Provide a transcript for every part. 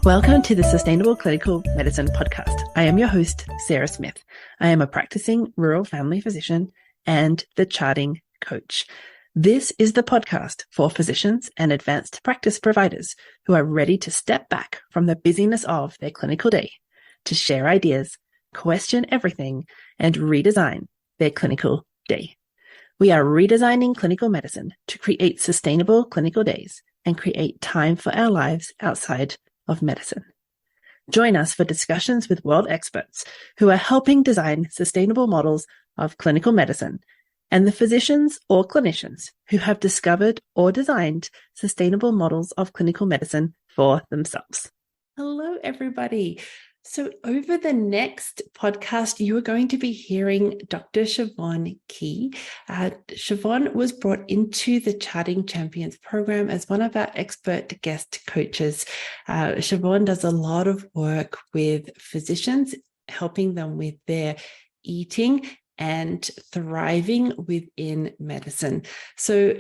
Welcome to the Sustainable Clinical Medicine podcast. I am your host, Sarah Smith. I am a practicing rural family physician and the charting coach. This is the podcast for physicians and advanced practice providers who are ready to step back from the busyness of their clinical day to share ideas, question everything, and redesign their clinical day. We are redesigning clinical medicine to create sustainable clinical days and create time for our lives outside of medicine. Join us for discussions with world experts who are helping design sustainable models of clinical medicine and the physicians or clinicians who have discovered or designed sustainable models of clinical medicine for themselves. Hello, everybody. So over the next podcast, you are going to be hearing Dr. Siobhan Key. Siobhan was brought into the Charting Champions program as one of our expert guest coaches. Siobhan does a lot of work with physicians, helping them with their eating and thriving within medicine. So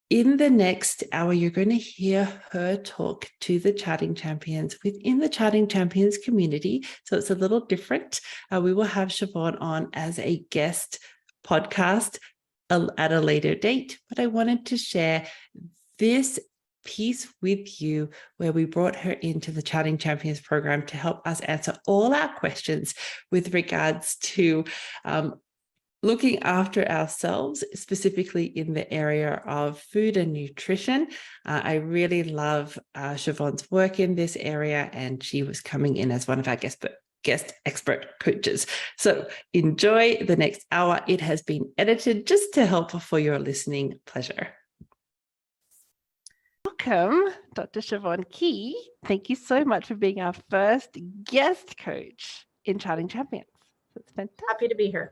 in the next hour, you're going to hear her talk to the Charting Champions within the Charting Champions community. So it's a little different. We will have Siobhan on as a guest podcast at a later date, but I wanted to share this piece with you where we brought her into the Charting Champions program to help us answer all our questions with regards to looking after ourselves, specifically in the area of food and nutrition. I really love Siobhan's work in this area, and she was coming in as one of our guest expert coaches. So enjoy the next hour. It has been edited just to help for your listening pleasure. Welcome, Dr. Siobhan Key. Thank you so much for being our first guest coach in Charting Champions. That's fantastic. Happy to be here.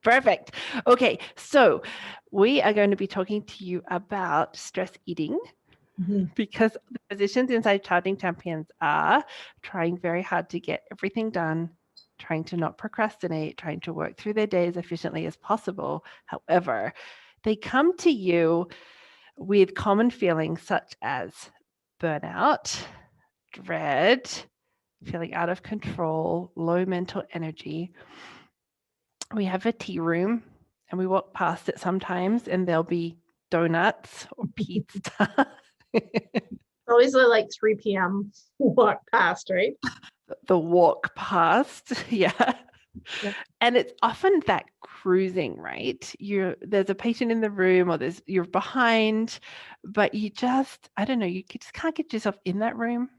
Perfect. Okay, so we are going to be talking to you about stress eating because the physicians inside Charting Champions are trying very hard to get everything done, trying to not procrastinate, trying to work through their day as efficiently as possible. However, they come to you with common feelings such as burnout, dread, feeling out of control, low mental energy. We have a tea room and we walk past it sometimes and there'll be donuts or pizza. Always like 3 p.m. walk past, right? The walk past, yeah. And it's often that cruising, right? There's a patient in the room or you're behind, but you just, I don't know, you just can't get yourself in that room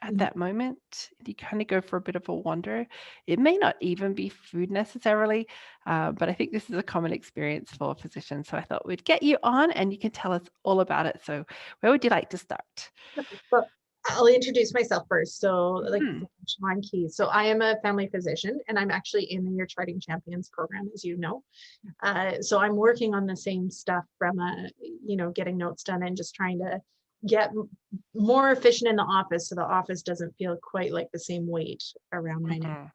at that moment. You kind of go for a bit of a wander. It may not even be food necessarily, but I think this is a common experience for physicians. So I thought we'd get you on and you can tell us all about it. So where would you like to start? Well, I'll introduce myself first. So Siobhan Key. So I am a family physician and I'm actually in your Charting Champions program, as you know. So I'm working on the same stuff from getting notes done and just trying to get more efficient in the office so the office doesn't feel quite like the same weight around my neck.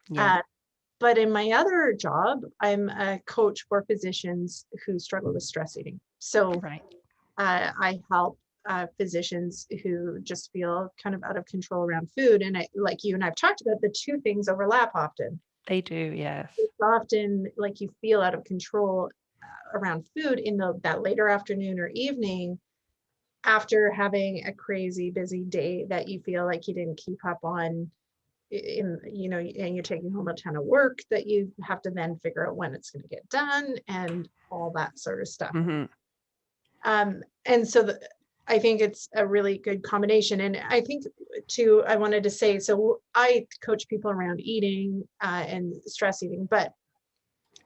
Yeah. But in my other job, I'm a coach for physicians who struggle with stress eating. So I help physicians who just feel kind of out of control around food. And like you and I've talked about, the two things overlap often. They do, yes. It's often like you feel out of control around food in that later afternoon or evening, after having a crazy busy day that you feel like you didn't keep up on, and you're taking home a ton of work that you have to then figure out when it's going to get done and all that sort of stuff. And so I think it's a really good combination. And I think I wanted to say, so I coach people around eating and stress eating, but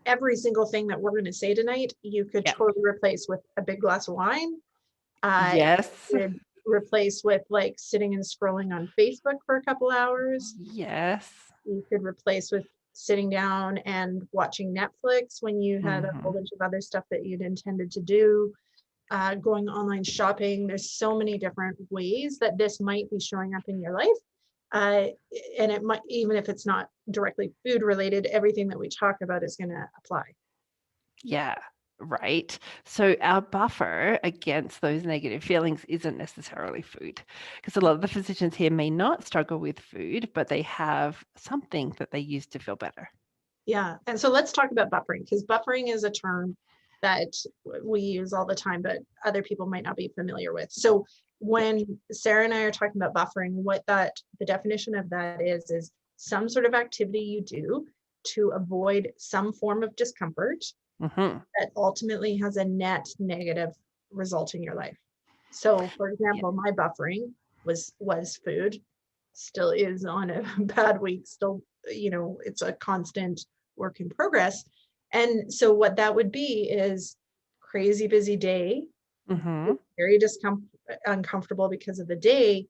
every single thing that we're going to say tonight, you could totally replace with a big glass of wine. Yes. Could replace with like sitting and scrolling on Facebook for a couple hours. Yes. You could replace with sitting down and watching Netflix when you had a whole bunch of other stuff that you'd intended to do. Going online shopping. There's so many different ways that this might be showing up in your life. And it might, even if it's not directly food related, everything that we talk about is going to apply. Yeah. right? So our buffer against those negative feelings isn't necessarily food, because a lot of the physicians here may not struggle with food, but they have something that they use to feel better. Yeah. And so let's talk about buffering, because buffering is a term that we use all the time, but other people might not be familiar with. So when Sarah and I are talking about buffering, the definition of that is some sort of activity you do to avoid some form of discomfort that ultimately has a net negative result in your life. So for example, my buffering was food, still is on a bad week, still, it's a constant work in progress. And so what that would be is crazy busy day, very uncomfortable because of the day,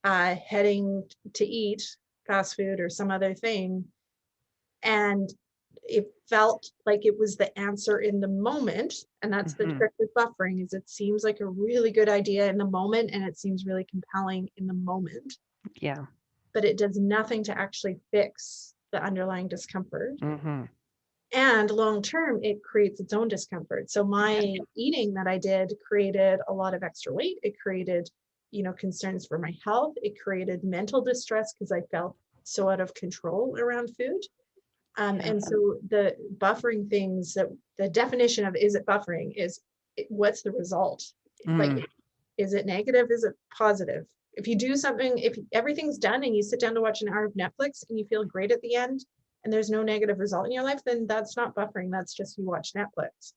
heading to eat fast food or some other thing. And it felt like it was the answer in the moment. And that's the trick with buffering, is it seems like a really good idea in the moment, and it seems really compelling in the moment. Yeah. But it does nothing to actually fix the underlying discomfort. And long term, it creates its own discomfort. So my eating that I did created a lot of extra weight. It created, concerns for my health. It created mental distress because I felt so out of control around food. And so the buffering things, that the definition of is it buffering is what's the result? Like, is it negative? Is it positive? If you do something, if everything's done and you sit down to watch an hour of Netflix and you feel great at the end and there's no negative result in your life, then that's not buffering. That's just you watch Netflix.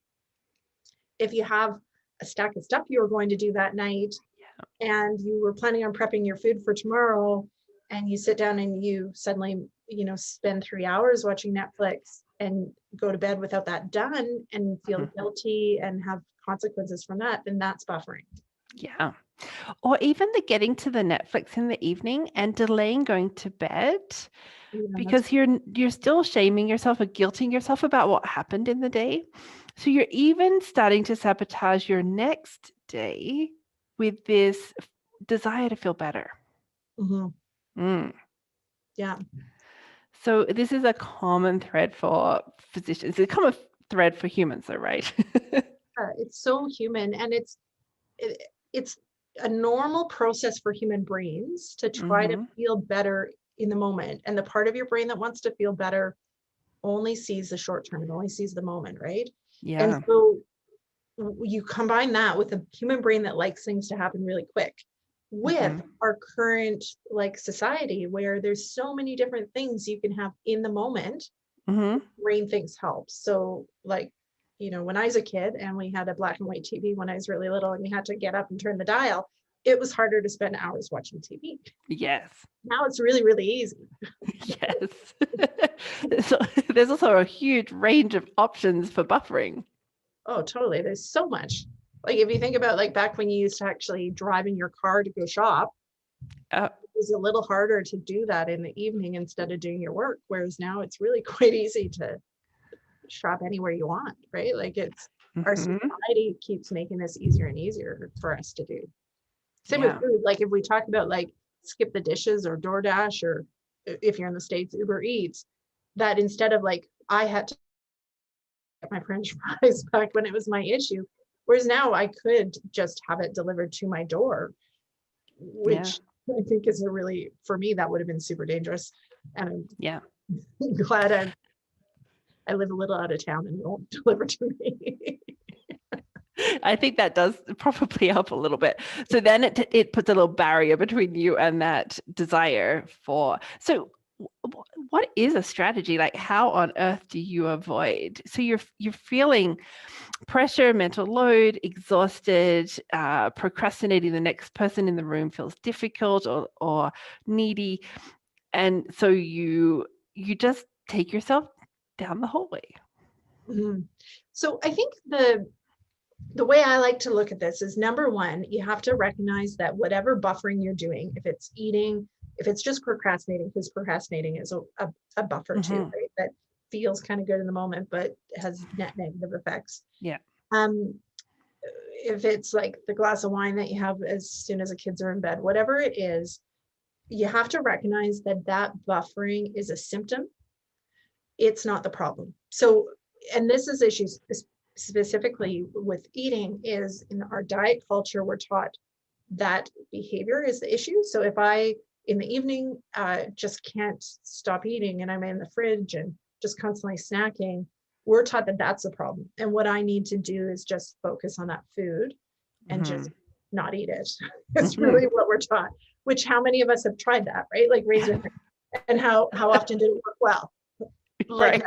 If you have a stack of stuff you were going to do that night and you were planning on prepping your food for tomorrow, and you sit down and you suddenly, spend 3 hours watching Netflix and go to bed without that done and feel guilty and have consequences from that, then that's buffering. Yeah. Or even the getting to the Netflix in the evening and delaying going to bed, because you're still shaming yourself or guilting yourself about what happened in the day. So you're even starting to sabotage your next day with this desire to feel better. Yeah. So this is a common thread for physicians. It's a common thread for humans, though, right? It's so human, and it's a normal process for human brains to try to feel better in the moment. And the part of your brain that wants to feel better only sees the short term and only sees the moment, right? Yeah. And so you combine that with a human brain that likes things to happen really quick with our current society, where there's so many different things you can have in the moment. Brain thinks helps. So when I was a kid and we had a black and white TV when I was really little and you had to get up and turn the dial, it was harder to spend hours watching TV. Yes. Now it's really, really easy. Yes. So there's also a huge range of options for buffering. Oh, totally. There's so much. If you think about back when you used to actually drive in your car to go shop, it was a little harder to do that in the evening instead of doing your work. Whereas now it's really quite easy to shop anywhere you want, right? It's our society keeps making this easier and easier for us to do. Same with food. If we talk about skip the dishes or DoorDash, or if you're in the States, Uber Eats, that instead of I had to get my French fries back when it was my issue, whereas now I could just have it delivered to my door, which I think is for me, that would have been super dangerous. And I'm glad I live a little out of town and it won't deliver to me. I think that does probably help a little bit. So then it puts a little barrier between you and that desire for. So what is a strategy? How on earth do you avoid? So you're feeling pressure, mental load, exhausted, procrastinating. The next person in the room feels difficult or needy, and so you just take yourself down the hallway. So I think the way I like to look at this is, number one, you have to recognize that whatever buffering you're doing, if it's eating, if it's just procrastinating, because procrastinating is a buffer too, right? That feels kind of good in the moment, but has net negative effects. Yeah. If it's the glass of wine that you have as soon as the kids are in bed, whatever it is, you have to recognize that buffering is a symptom. It's not the problem. So, and this is specifically with eating is in our diet culture, we're taught that behavior is the issue. So if I, in the evening, just can't stop eating and I'm in the fridge and just constantly snacking, we're taught that that's a problem. And what I need to do is just focus on that food and just not eat it. It's really what we're taught, which how many of us have tried that, right? Like raise your hand. And how often did it work well? Right.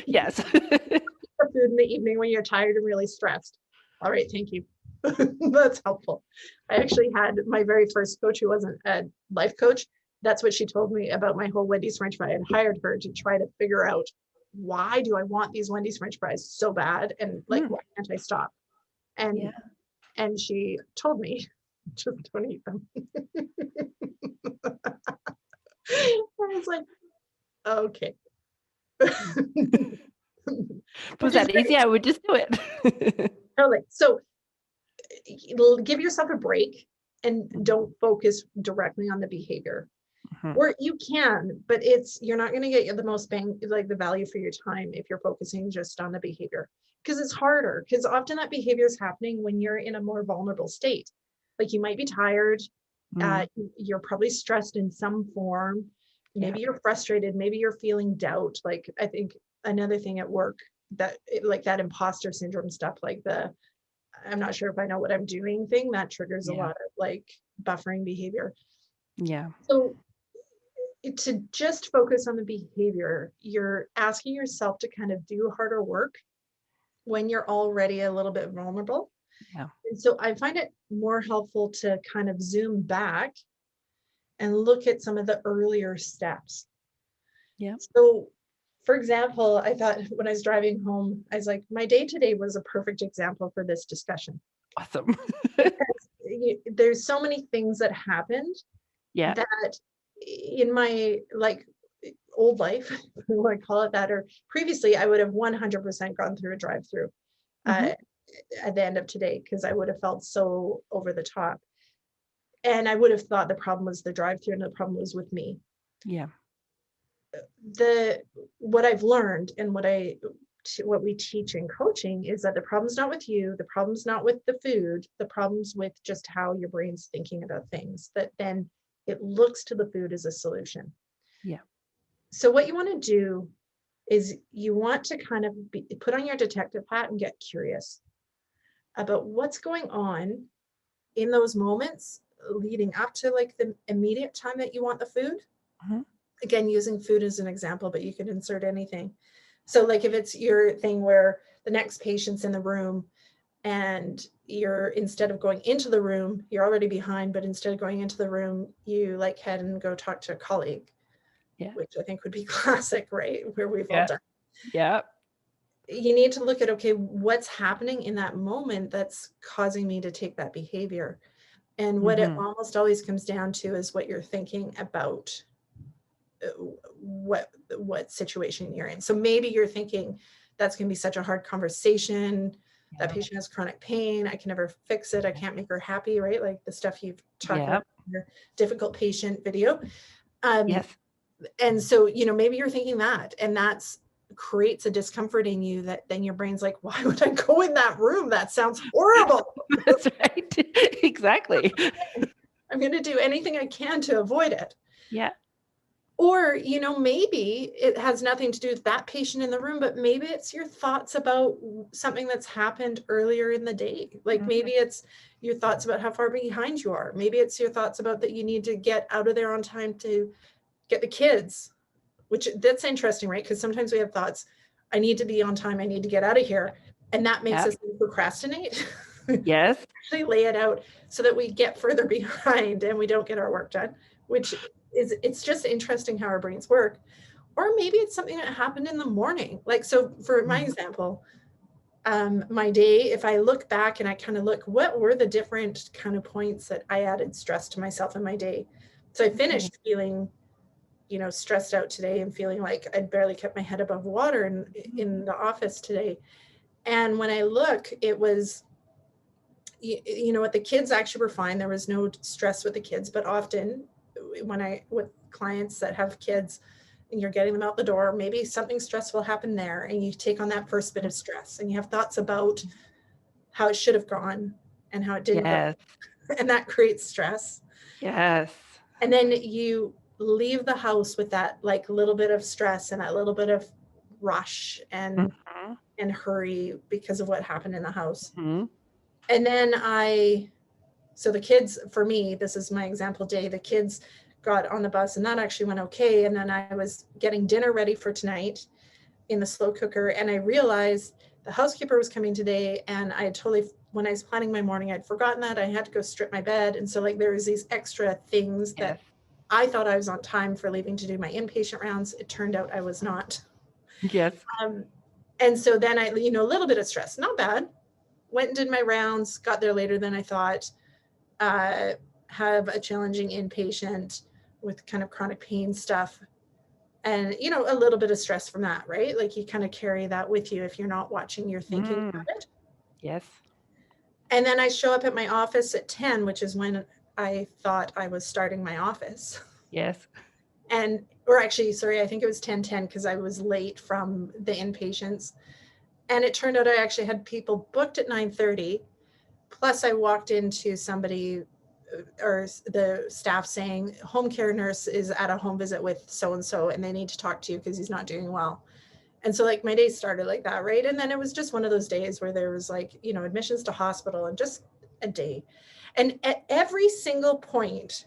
Yes. Food in the evening when you're tired and really stressed. All right, thank you. That's helpful. I actually had my very first coach who wasn't a life coach. That's what she told me about my whole Wendy's French fry. I had hired her to try to figure out, why do I want these Wendy's French fries so bad? And like, why can't I stop? And she told me, just don't eat them. I was like, okay. Was that easy? I would just do it. Totally. So give yourself a break and don't focus directly on the behavior. Or you can, but you're not going to get the most bang, like the value for your time if you're focusing just on the behavior, because it's harder, because often that behavior is happening when you're in a more vulnerable state. Like you might be tired, you're probably stressed in some form, maybe you're frustrated, maybe you're feeling doubt. Like I think another thing at work that like that imposter syndrome stuff, like I'm not sure if I know what I'm doing thing, that triggers a lot of like buffering behavior. So to just focus on the behavior, you're asking yourself to kind of do harder work when you're already a little bit vulnerable. And so I find it more helpful to kind of zoom back and look at some of the earlier steps. So for example, I thought when I was driving home, I was like, my day today was a perfect example for this discussion. Awesome. There's so many things that happened that in my like old life, I call it that, or previously, I would have 100% gone through a drive-through at the end of today, because I would have felt so over the top. And I would have thought the problem was the drive-through and the problem was with me. What I've learned and what we teach in coaching is that the problem's not with you, the problem's not with the food, the problem's with just how your brain's thinking about things, that then it looks to the food as a solution. So what you want to do is you want to kind of put on your detective hat and get curious about what's going on in those moments leading up to like the immediate time that you want the food. Again, using food as an example, but you can insert anything. So like if it's your thing where the next patient's in the room and instead of going into the room, you're already behind, but instead of going into the room, you like head and go talk to a colleague, which I think would be classic, right? Where we've all done. You need to look at, okay, what's happening in that moment that's causing me to take that behavior? And what it almost always comes down to is what you're thinking about what situation you're in. So maybe you're thinking that's going to be such a hard conversation. That patient has chronic pain. I can never fix it. I can't make her happy, right? Like the stuff you've talked about in your difficult patient video. And so, maybe you're thinking that, and that's creates a discomfort in you that then your brain's like, why would I go in that room? That sounds horrible. That's right. Exactly. I'm going to do anything I can to avoid it. Or, maybe it has nothing to do with that patient in the room, but maybe it's your thoughts about something that's happened earlier in the day. Like maybe it's your thoughts about how far behind you are. Maybe it's your thoughts about that you need to get out of there on time to get the kids, which that's interesting, right? Because sometimes we have thoughts, I need to be on time, I need to get out of here. And that makes us procrastinate. Actually lay it out so that we get further behind and we don't get our work done, which it's just interesting how our brains work. Or maybe it's something that happened in the morning. Like, so for my example, my day, if I look back and I kind of look, what were the different kind of points that I added stress to myself in my day? So I finished feeling, stressed out today and feeling like I'd barely kept my head above water in the office today. And when I look, it was, what the kids actually were fine. There was no stress with the kids, but often with clients that have kids, and you're getting them out the door, maybe something stressful happened there, and you take on that first bit of stress, and you have thoughts about how it should have gone and how it didn't Yes. go, and that creates stress. Yes. And then you leave the house with that like little bit of stress and that little bit of rush and hurry because of what happened in the house. Mm-hmm. And then so the kids, for me, this is my example day, the kids got on the bus and that actually went okay. And then I was getting dinner ready for tonight in the slow cooker, and I realized the housekeeper was coming today, and I had totally, when I was planning my morning, I'd forgotten that I had to go strip my bed. And so like there was these extra things that I thought I was on time for leaving to do my inpatient rounds. It turned out I was not. Yes. And so then I, a little bit of stress, not bad. Went and did my rounds, got there later than I thought. Have a challenging inpatient with kind of chronic pain stuff. And, a little bit of stress from that, right? Like you kind of carry that with you if you're not watching your thinking about it. Yes. And then I show up at my office at 10, which is when I thought I was starting my office. Yes. Or actually, sorry, I think it was 10:10 because I was late from the inpatients. And it turned out I actually had people booked at 9:30. Plus I walked into somebody or the staff saying home care nurse is at a home visit with so-and-so and they need to talk to you because he's not doing well. And so like my day started like that, right? And then it was just one of those days where there was like, admissions to hospital and just a day. And at every single point,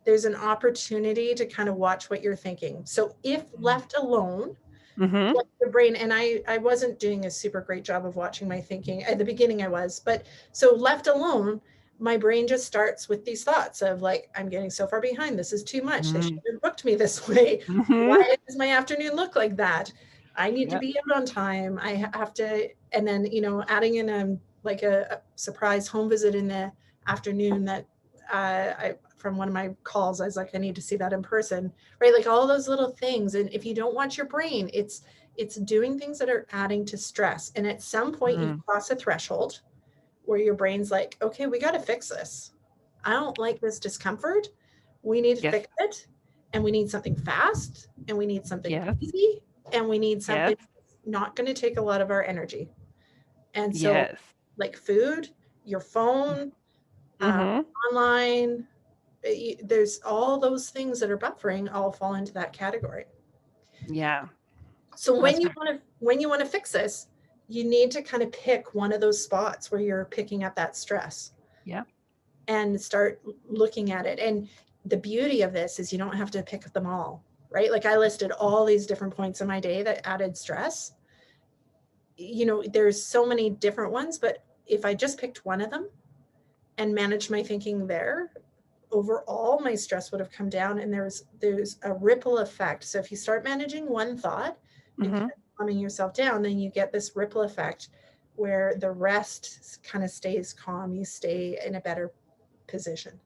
there's an opportunity to kind of watch what you're thinking. So if left alone, what your brain, and I wasn't doing a super great job of watching my thinking. At the beginning I was, but so left alone, my brain just starts with these thoughts of like, I'm getting so far behind. This is too much. They should have booked me this way. Why does my afternoon look like that? I need to be out on time. I have to, and then, adding in a surprise home visit in the afternoon that from one of my calls, I was like, I need to see that in person, right? Like all those little things. And if you don't watch your brain, it's doing things that are adding to stress. And at some point you cross a threshold where your brain's like, okay, we got to fix this. I don't like this discomfort. We need to fix it. And we need something fast, and we need something easy, and we need something that's not going to take a lot of our energy. And so like food, your phone, online, there's all those things that are buffering all fall into that category. Yeah. So when you want to fix this, you need to kind of pick one of those spots where you're picking up that stress. Yeah. And start looking at it. And the beauty of this is you don't have to pick them all, right? Like I listed all these different points in my day that added stress. There's so many different ones, but if I just picked one of them and managed my thinking there, overall my stress would have come down, and there's a ripple effect. So if you start managing one thought and kind of calming yourself down, then you get this ripple effect where the rest kind of stays calm. You stay in a better position.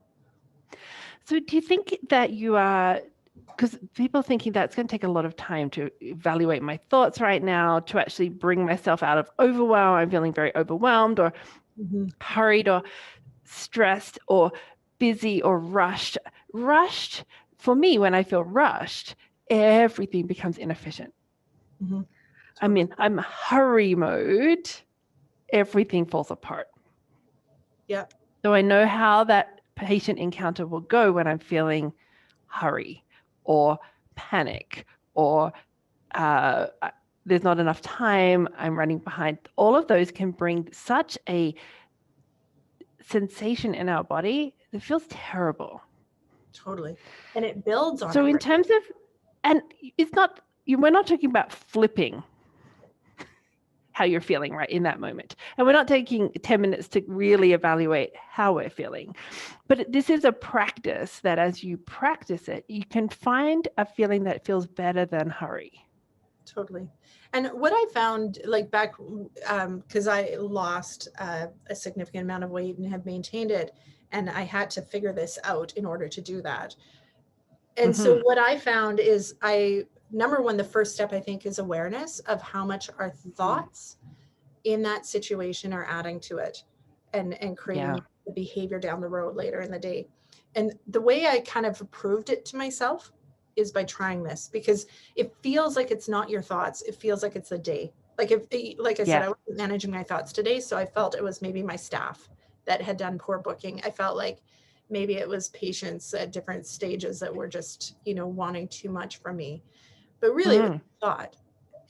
So do you think that you are, because people thinking that's going to take a lot of time to evaluate my thoughts right now, to actually bring myself out of overwhelm. I'm feeling very overwhelmed or hurried or stressed or busy or rushed. Rushed, for me, when I feel rushed, everything becomes inefficient. I mean, I'm hurry mode, everything falls apart. Yeah. So I know how that patient encounter will go when I'm feeling hurry or panic or there's not enough time, I'm running behind. All of those can bring such a sensation in our body that feels terrible. Totally. And it builds on so it. In terms of, and it's not, we're not talking about flipping how you're feeling right in that moment. And we're not taking 10 minutes to really evaluate how we're feeling. But this is a practice that as you practice it, you can find a feeling that feels better than hurry. Totally. And what I found, like back, because I lost a significant amount of weight and have maintained it, and I had to figure this out in order to do that. And so what I found is number one, the first step I think is awareness of how much our thoughts in that situation are adding to it and creating the behavior down the road later in the day. And the way I kind of proved it to myself is by trying this, because it feels like it's not your thoughts. It feels like it's a day. Like like I said, I wasn't managing my thoughts today. So I felt it was maybe my staff that had done poor booking. I felt like maybe it was patients at different stages that were just, wanting too much from me, but really it was thought.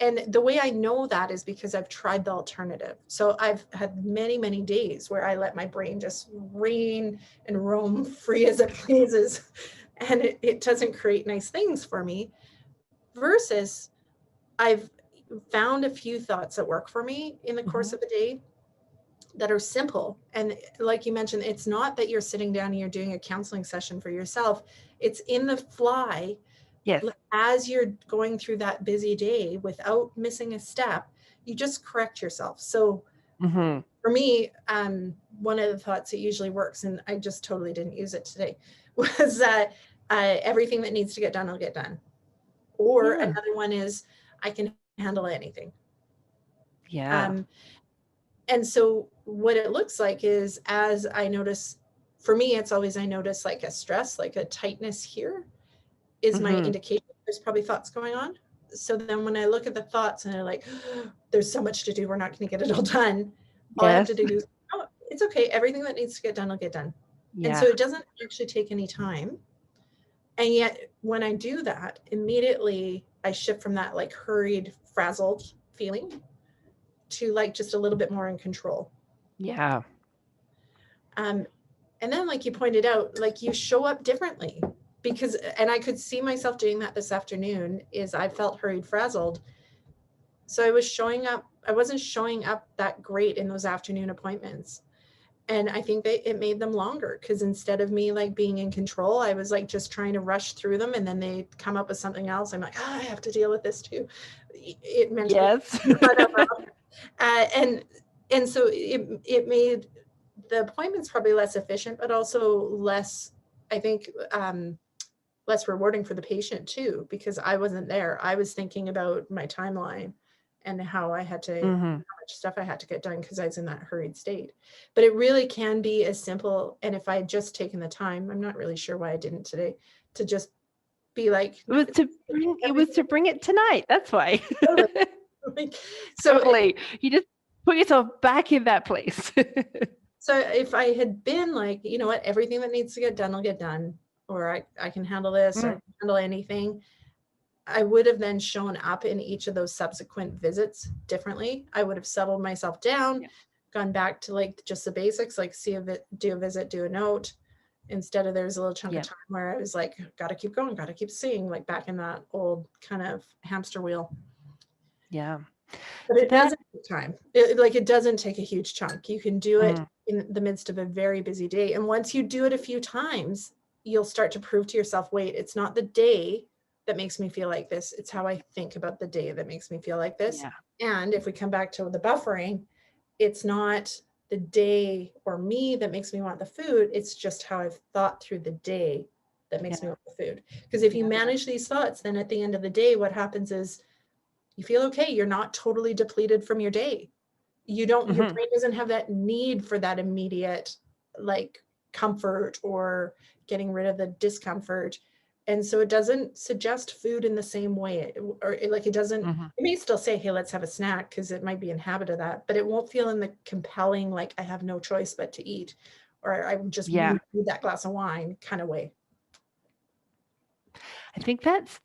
And the way I know that is because I've tried the alternative. So I've had many, many days where I let my brain just reign and roam free as it pleases. And it doesn't create nice things for me. Versus I've found a few thoughts that work for me in the course of a day that are simple. And like you mentioned, it's not that you're sitting down and you're doing a counseling session for yourself. It's in the fly. Yes. As you're going through that busy day without missing a step, you just correct yourself. So for me, one of the thoughts that usually works, and I just totally didn't use it today, was that everything that needs to get done, I'll get done. Or another one is, I can handle anything. And so what it looks like is, as I notice, for me, it's always, I notice like a stress, like a tightness here is my indication there's probably thoughts going on. So then when I look at the thoughts and they're like, oh, there's so much to do, we're not going to get it all done. All I have to do is, oh, it's okay. Everything that needs to get done will get done. And so it doesn't actually take any time. And yet when I do that, immediately I shift from that like hurried, frazzled feeling to like just a little bit more in control. And then like you pointed out, like you show up differently. Because, and I could see myself doing that this afternoon, is I felt hurried, frazzled. So I wasn't showing up that great in those afternoon appointments. And I think that it made them longer, because instead of me like being in control, I was like just trying to rush through them. And then they come up with something else. I'm like, I have to deal with this too. It meant and so it made the appointments probably less efficient, but also less, I think, less rewarding for the patient too, because I wasn't there. I was thinking about my timeline and how I had to, how much stuff I had to get done, because I was in that hurried state. But it really can be as simple. And if I had just taken the time, I'm not really sure why I didn't today, to just be like, it was to bring it tonight. That's why. So totally. You just put yourself back in that place. So if I had been like, you know what, everything that needs to get done will get done, or I can handle this, or I can handle anything, I would have then shown up in each of those subsequent visits differently. I would have settled myself down, gone back to like just the basics, like do a visit, do a note, instead of there's a little chunk of time where I was like, got to keep going, got to keep seeing, like back in that old kind of hamster wheel. But it doesn't take time. It doesn't take a huge chunk. You can do it in the midst of a very busy day. And once you do it a few times, you'll start to prove to yourself, wait, it's not the day that makes me feel like this. It's how I think about the day that makes me feel like this. And if we come back to the buffering, it's not the day or me that makes me want the food. It's just how I've thought through the day that makes me want the food. Because if you manage these thoughts, then at the end of the day, what happens is you feel okay. You're not totally depleted from your day. You don't, your brain doesn't have that need for that immediate like comfort or getting rid of the discomfort. And so it doesn't suggest food in the same way, or it doesn't, it may still say, hey, let's have a snack, because it might be in habit of that, but it won't feel in the compelling, like I have no choice but to eat, or I just need that glass of wine kind of way. I think that's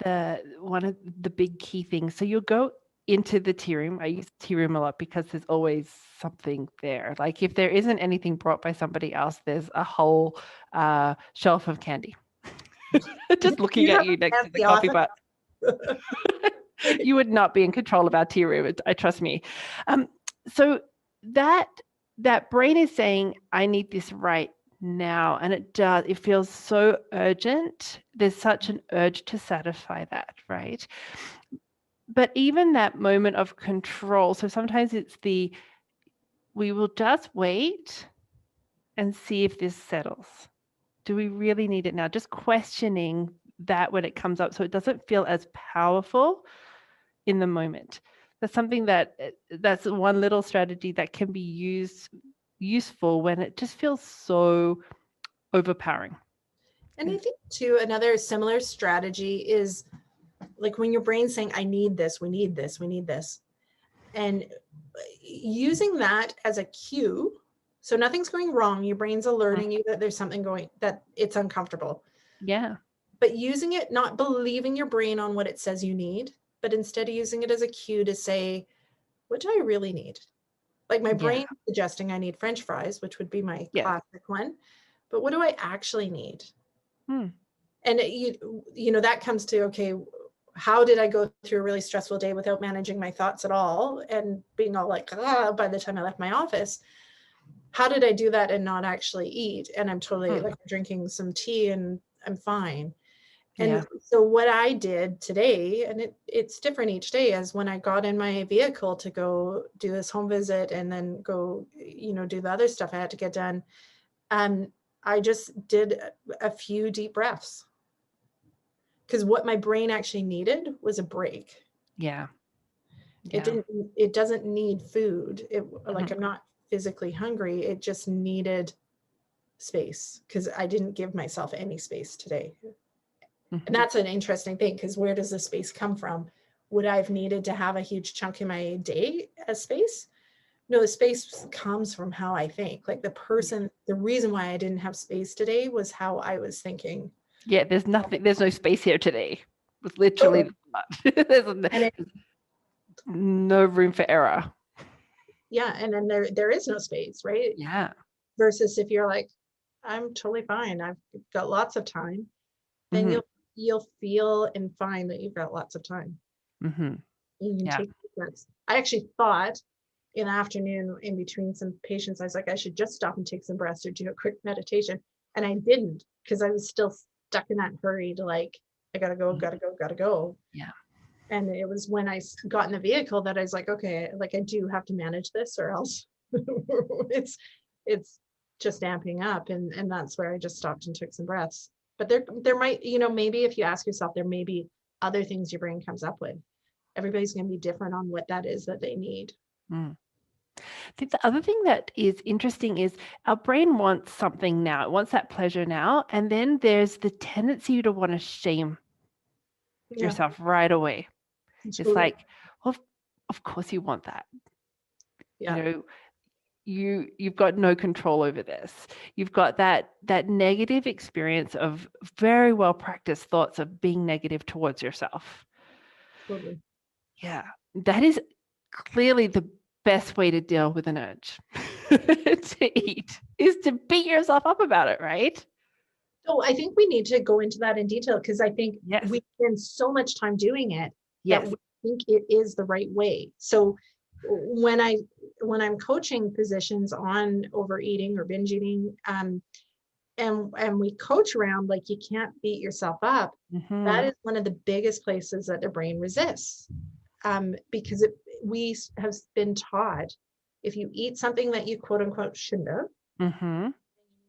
one of the big key things. So you'll go into the tea room. I use tea room a lot because there's always something there. Like if there isn't anything brought by somebody else, there's a whole shelf of candy. Just looking at you next to the coffee pot. You would not be in control of our tea room. I trust me. So that brain is saying, I need this right now. And it feels so urgent. There's such an urge to satisfy that, right? But even that moment of control, so sometimes it's we will just wait and see if this settles. Do we really need it now? Just questioning that when it comes up, so it doesn't feel as powerful in the moment. That's something that's one little strategy that can be useful when it just feels so overpowering. And I think too, another similar strategy is like when your brain's saying, I need this, we need this, we need this. And using that as a cue. So nothing's going wrong. Your brain's alerting you that there's something going, that it's uncomfortable. Yeah. But using it, not believing your brain on what it says you need, but instead of using it as a cue to say, what do I really need? Like my brain suggesting I need French fries, which would be my classic one. But what do I actually need? And you know, that comes to, okay, how did I go through a really stressful day without managing my thoughts at all and being all like, by the time I left my office? How did I do that and not actually eat? And I'm totally like drinking some tea and I'm fine. And so what I did today, and it's different each day, is when I got in my vehicle to go do this home visit and then go, you know, do the other stuff I had to get done. I just did a few deep breaths. Because what my brain actually needed was a break. It doesn't need food. Like I'm not physically hungry. It just needed space because I didn't give myself any space today. And that's an interesting thing, because where does the space come from? Would I have needed to have a huge chunk in my day as space? No, the space comes from how I think. Like the reason why I didn't have space today was how I was thinking. Yeah, there's no space here today. It's literally there's no room for error. Yeah, and then there is no space, right? Yeah. Versus if you're like, I'm totally fine, I've got lots of time, then you'll feel and find that you've got lots of time. You can take breaths. I actually thought in the afternoon in between some patients, I was like, I should just stop and take some breaths or do a quick meditation. And I didn't, because I was still stuck in that hurry to like, I gotta go. Yeah. And it was when I got in the vehicle that I was like, okay, like I do have to manage this or else it's just amping up. And that's where I just stopped and took some breaths. But there might, you know, maybe if you ask yourself, there may be other things your brain comes up with. Everybody's going to be different on what that is that they need. I think the other thing that is interesting is our brain wants something now. It wants that pleasure now. And then there's the tendency to want to shame yourself right away. It's like, well, of course you want that. You know, you've got no control over this. You've got that negative experience of very well practiced thoughts of being negative towards yourself. Totally. Yeah, that is clearly the best way to deal with an urge to eat, is to beat yourself up about it, right? So I think we need to go into that in detail, because I think we spend so much time doing it that we think it is the right way. So when I'm coaching physicians on overeating or binge eating, and we coach around like you can't beat yourself up, that is one of the biggest places that the brain resists, because we have been taught if you eat something that you quote unquote shouldn't have, you need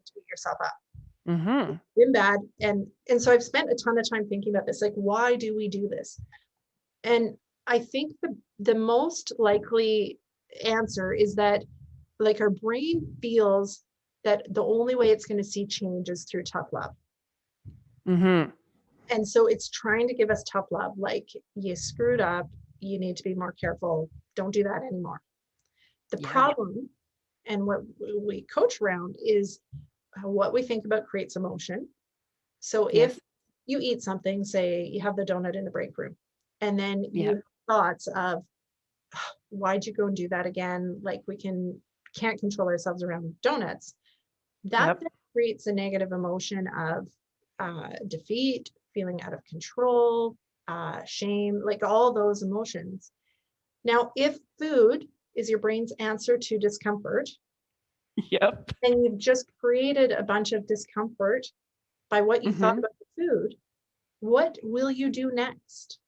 to beat yourself up. It's been bad. And so I've spent a ton of time thinking about this, like, why do we do this? And I think the most likely answer is that like our brain feels that the only way it's going to see change is through tough love. And so it's trying to give us tough love, like, you screwed up, you need to be more careful, don't do that anymore. The problem, and what we coach around, is what we think about creates emotion. So if you eat something, say you have the donut in the break room, and then you have thoughts of, why'd you go and do that again? Like we can't control ourselves around donuts. That creates a negative emotion of defeat, feeling out of control, shame, like all those emotions. Now, if food is your brain's answer to discomfort, and you've just created a bunch of discomfort by what you thought about the food, what will you do next?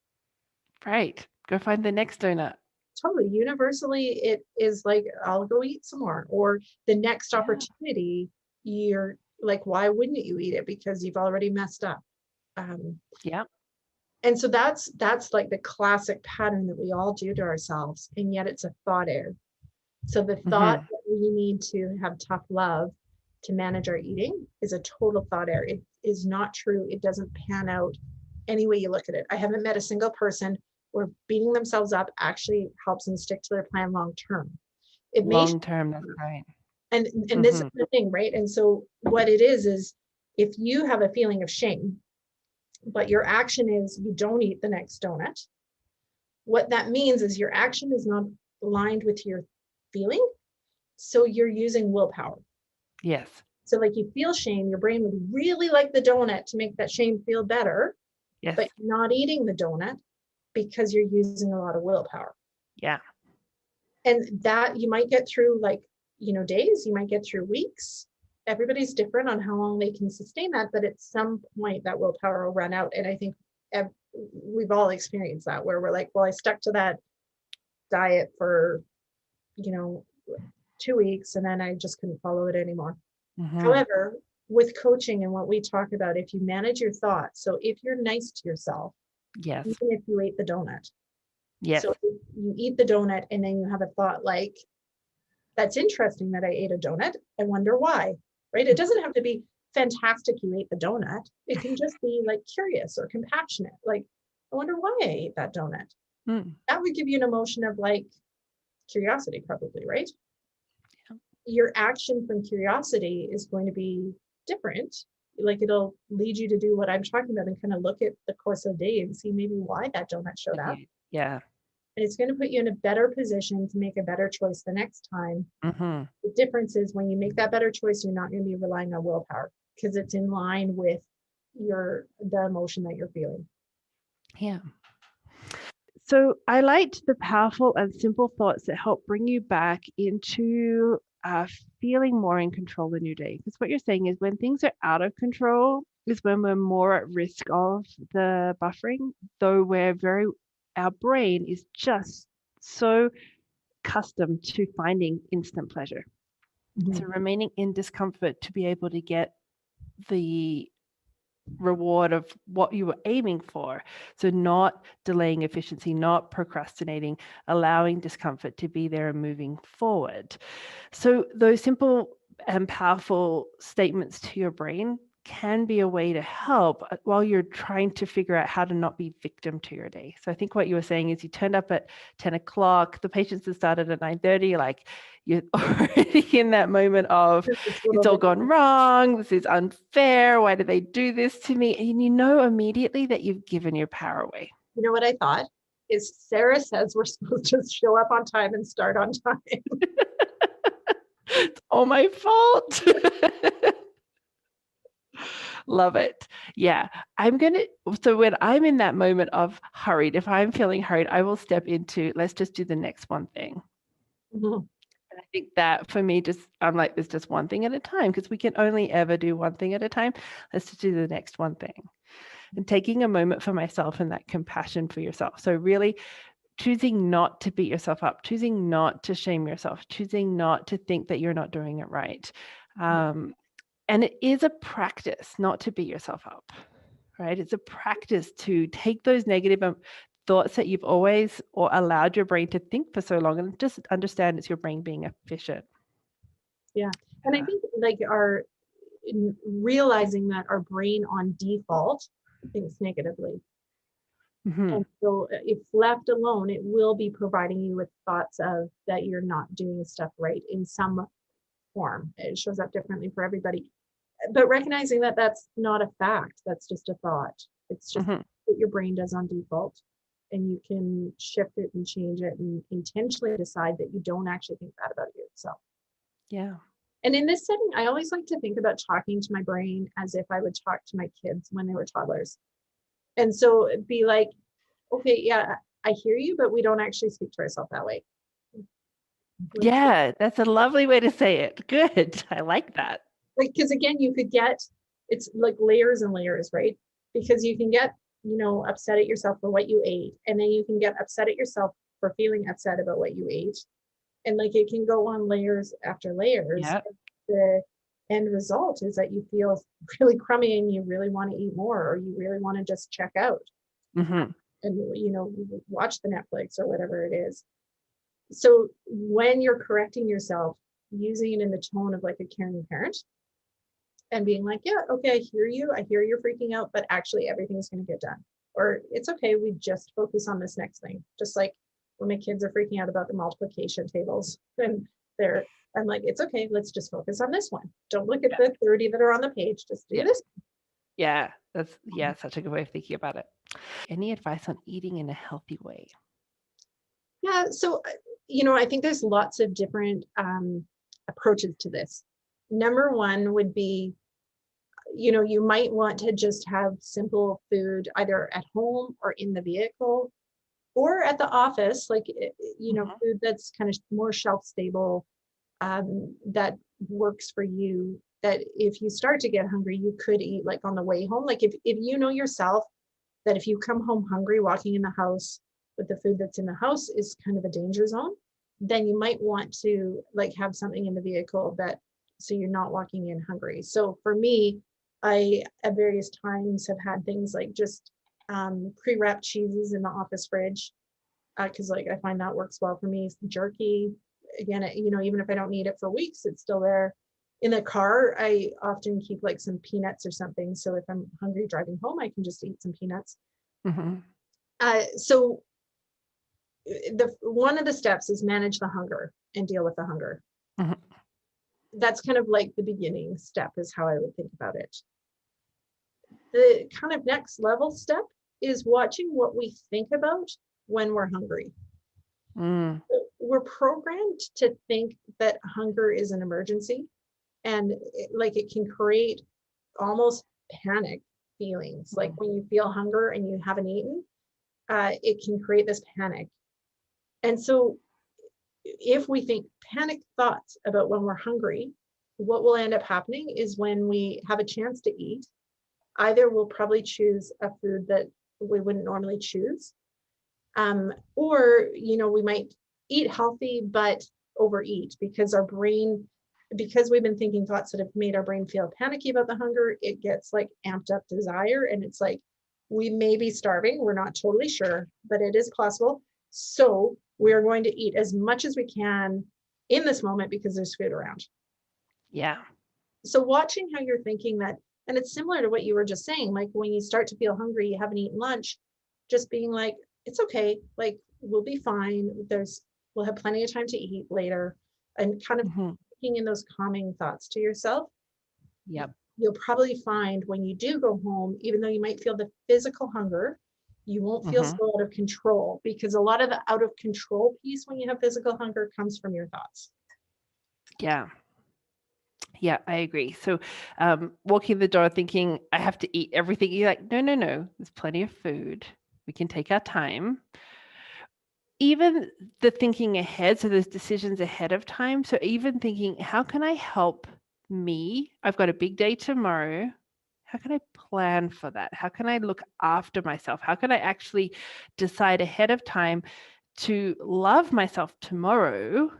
Right. Go find the next donut. Totally. Universally, it is like, I'll go eat some more. Or the next opportunity, you're like, why wouldn't you eat it? Because you've already messed up. And so that's like the classic pattern that we all do to ourselves. And yet it's a thought error. So the thought that we need to have tough love to manage our eating is a total thought error. is not true. It doesn't pan out any way you look at it. I haven't met a single person where beating themselves up actually helps them stick to their plan long term. It may Long term, that's right. and this is the thing, right? And so what it is if you have a feeling of shame, but your action is you don't eat the next donut, what that means is your action is not aligned with your feeling. So you're using willpower. Yes. So like you feel shame, your brain would really like the donut to make that shame feel better, Yes. but you're not eating the donut because you're using a lot of willpower. Yeah. And that you might get through like, days, you might get through weeks. Everybody's different on how long they can sustain that, but at some point that willpower will run out. And I think we've all experienced that where we're like, well, I stuck to that diet for, 2 weeks and then I just couldn't follow it anymore. However, with coaching and what we talk about, if you manage your thoughts, so if you're nice to yourself, yes, even if you ate the donut, yes, so if you eat the donut and then you have a thought like, that's interesting that I ate a donut. I wonder why, right? It doesn't have to be fantastic you ate the donut. It can just be like curious or compassionate. Like, I wonder why I ate that donut. That would give you an emotion of like curiosity, probably, right? Yeah. Your action from curiosity is going to be different. Like it'll lead you to do what I'm talking about and kind of look at the course of the day and see maybe why that donut showed up. Yeah. And it's going to put you in a better position to make a better choice the next time. The difference is when you make that better choice, you're not going to be relying on willpower because it's in line with the emotion that you're feeling. Yeah. So I liked the powerful and simple thoughts that help bring you back into feeling more in control in your day. Because what you're saying is when things are out of control is when we're more at risk of the buffering, though our brain is just so accustomed to finding instant pleasure. So remaining in discomfort to be able to get the reward of what you were aiming for. So not delaying efficiency, not procrastinating, allowing discomfort to be there and moving forward. So those simple and powerful statements to your brain can be a way to help while you're trying to figure out how to not be victim to your day. So I think what you were saying is you turned up at 10 o'clock, the patients that started at 9:30, like you're already in that moment of it's all gone wrong, this is unfair, why did they do this to me? And you know immediately that you've given your power away. You know what I thought is Sarah says we're supposed to show up on time and start on time. It's all my fault. Love it. Yeah. So when I'm in that moment of hurried, if I'm feeling hurried, I will step into, let's just do the next one thing. And I think that for me, I'm like, there's just one thing at a time because we can only ever do one thing at a time. Let's just do the next one thing. And taking a moment for myself and that compassion for yourself. So really choosing not to beat yourself up, choosing not to shame yourself, choosing not to think that you're not doing it right. And it is a practice not to beat yourself up, right? It's a practice to take those negative thoughts that you've always or allowed your brain to think for so long and just understand it's your brain being efficient. Yeah. And I think like realizing that our brain on default thinks negatively. And so if left alone, it will be providing you with thoughts of that you're not doing stuff right in some form. It shows up differently for everybody. But recognizing that that's not a fact, that's just a thought. It's just what your brain does on default. And you can shift it and change it and intentionally decide that you don't actually think that about yourself. Yeah. And in this setting, I always like to think about talking to my brain as if I would talk to my kids when they were toddlers. And so it'd be like, okay, yeah, I hear you, but we don't actually speak to ourselves that way. Yeah, that's a lovely way to say it. Good. I like that. Like, because again, it's like layers and layers, right? Because you can get, upset at yourself for what you ate. And then you can get upset at yourself for feeling upset about what you ate. And like, it can go on layers after layers. Yep. The end result is that you feel really crummy and you really want to eat more, or you really want to just check out and, watch the Netflix or whatever it is. So when you're correcting yourself, using it in the tone of like a caring parent, and being like, yeah, okay, I hear you. I hear you're freaking out, but actually everything's going to get done. Or it's okay. We just focus on this next thing. Just like when my kids are freaking out about the multiplication tables and I'm like, it's okay. Let's just focus on this one. Don't look at the 30 that are on the page. Just do this. Yeah, that's such a good way of thinking about it. Any advice on eating in a healthy way? Yeah. So, I think there's lots of different approaches to this. Number one would be, you might want to just have simple food either at home or in the vehicle or at the office, like, food that's kind of more shelf stable, that works for you, that if you start to get hungry, you could eat like on the way home. Like if you know yourself that if you come home hungry, walking in the house with the food that's in the house is kind of a danger zone, then you might want to like have something in the vehicle that, so you're not walking in hungry. So for me, I at various times have had things like just pre-wrapped cheeses in the office fridge, because like I find that works well for me. Jerky, again, even if I don't need it for weeks, it's still there. In the car, I often keep like some peanuts or something. So if I'm hungry driving home, I can just eat some peanuts. So one of the steps is manage the hunger and deal with the hunger. That's kind of like the beginning step is how I would think about it. The kind of next level step is watching what we think about when we're hungry. We're programmed to think that hunger is an emergency, and it can create almost panic feelings. Like when you feel hunger and you haven't eaten, it can create this panic. And so if we think panic thoughts about when we're hungry, what will end up happening is when we have a chance to eat, either we'll probably choose a food that we wouldn't normally choose, or we might eat healthy but overeat because we've been thinking thoughts that have made our brain feel panicky about the hunger. It gets like amped up desire, and it's like we may be starving, we're not totally sure, but it is possible. So we're going to eat as much as we can in this moment because there's food around. So watching how you're thinking that, and it's similar to what you were just saying, like when you start to feel hungry, you haven't eaten lunch, just being like, it's okay, like we'll be fine, we'll have plenty of time to eat later, and kind of thinking in those calming thoughts to yourself. You'll probably find when you do go home, even though you might feel the physical hunger, you won't feel so out of control, because a lot of the out of control piece when you have physical hunger comes from your thoughts. Yeah, I agree. So walking the door thinking I have to eat everything, you're like, no, there's plenty of food. We can take our time. Even the thinking ahead, so there's decisions ahead of time. So even thinking, how can I help me? I've got a big day tomorrow. How can I plan for that? How can I look after myself? How can I actually decide ahead of time to love myself tomorrow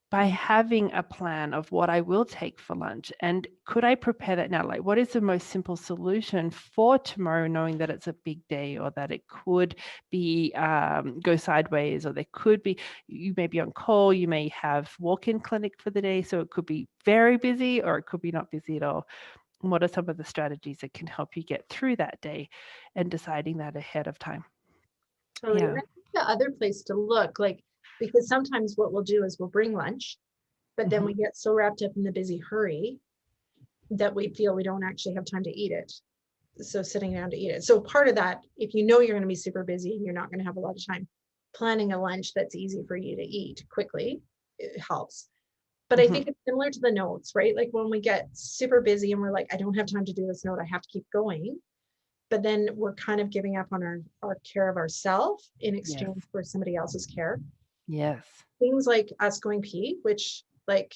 by having a plan of what I will take for lunch? And could I prepare that now? Like, what is the most simple solution for tomorrow, knowing that it's a big day, or that it could be go sideways, or there could be, you may be on call, you may have walk-in clinic for the day, so it could be very busy or it could be not busy at all. And what are some of the strategies that can help you get through that day, and deciding that ahead of time? Totally. And I think the other place to look, like, because sometimes what we'll do is we'll bring lunch, but then we get so wrapped up in the busy hurry that we feel we don't actually have time to eat it. So sitting down to eat it. So part of that, if you know you're going to be super busy and you're not going to have a lot of time, planning a lunch that's easy for you to eat quickly, it helps. But I think it's similar to the notes, right? Like when we get super busy and we're like, I don't have time to do this note, I have to keep going. But then we're kind of giving up on our care of ourselves in exchange for somebody else's care. Things like us going pee, which, like,